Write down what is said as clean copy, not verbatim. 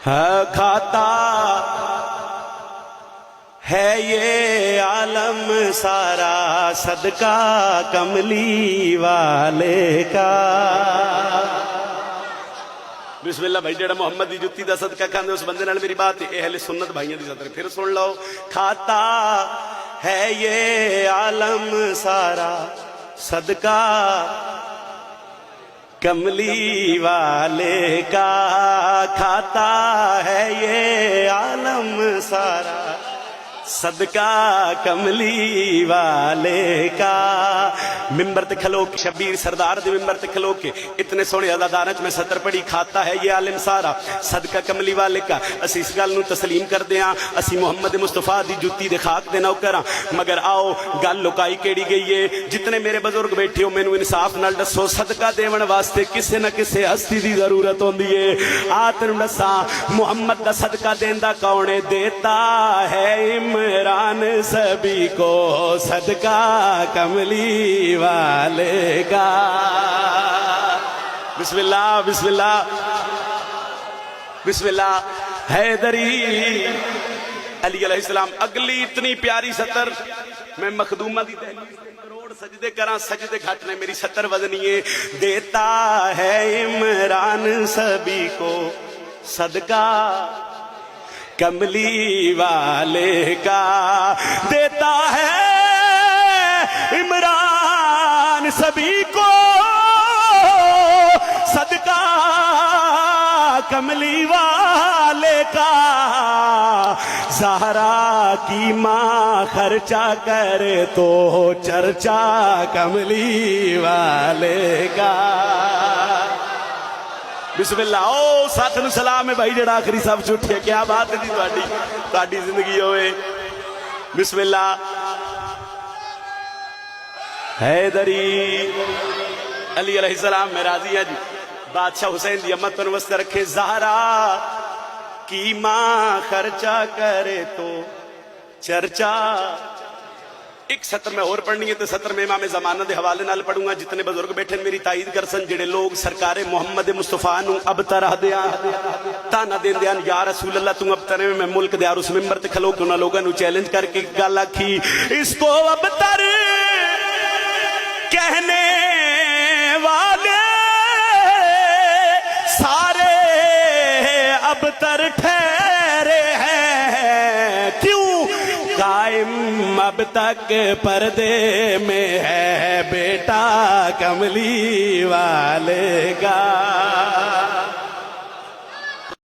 کھاتا ہے یہ عالم سارا صدقہ کملی والے کا۔ بسم اللہ بھائی، جڑا محمد دی جتی دا صدقہ کھاندے اس بندے نال میری بات ہے، اہل سنت بھائیاں دی صدر پھر سن لو۔ کھاتا ہے یہ عالم سارا صدقہ کملی والے کا، کھاتا ہے یہ عالم سارا صدقہ کملی والے کا۔ ممبر تے کھلو کے شبیر سردار دے ممبر تے کھلو کے اتنے سونے عزادارچ میں سطر پڑھی، کھاتا ہے یہ عالم سارا صدقہ کملی والے کا۔ اسی اس گل نو تسلیم کر دیاں، اسی محمد مصطفیٰ دی جتی دے خاک دے نوکراں، مگر آؤ گل لکائی کیڑی گئی ہے۔ جتنے میرے بزرگ بیٹھے ہو مینوں انصاف نال دسو، صدقہ دیون واسطے کسے نہ کسے ہستی دی ضرورت ہوندی ہے۔ آ تینوں دساں محمد دا صدقہ دیندا کون ہے؟ دیتا ہے عمران سبھی کو صدقہ کملی والے کا۔ بسم اللہ بسم اللہ بسم اللہ۔ حیدری علی علیہ السلام اگلی اتنی پیاری سطر میں مخدومہ دی دہلیز سے کروڑ سجدے کراں، سجدے گھٹ نے میری سطر وزنی ہے۔ دیتا ہے عمران سبھی کو صدقہ کملی والے کا، دیتا ہے عمران سبھی کو صدقہ کملی والے کا۔ زہرا کی ماں خرچہ کرے تو چرچا کملی والے کا۔ بسم اللہ۔ او ساتھ نو سلام ہے بھائی جڑا آخری سب چھٹے، کیا بات ہے جی تہاڈی زندگی ہوئے۔ بسم اللہ۔ حیدری علی علیہ السلام میں راضی ہے جی، بادشاہ حسین دی امت پر وسط رکھے۔ زہرا کی ماں خرچہ کرے تو چرچا۔ ایک سطر میں اور پڑھنی ہے تو سطر میں امام زمانہ دے حوالے نال پڑھوں گا۔ جتنے بزرگ بیٹھے میری تائید کر سن، جڑے لوگ سرکار محمد مصطفیٰ نو اب ترہ دیاں تانا دین دیاں، یا رسول اللہ تم اب ترے میں ملک دے، اور اس ممبر تے کھلو کے انہاں لوگاں نو چیلنج کر کے گل آکھی، اس کو اب تر کہنے والے سارے اب تر ٹھہرے ہیں، کیوں؟ قائم اب تک پردے میں ہے بیٹا کملی والے کا۔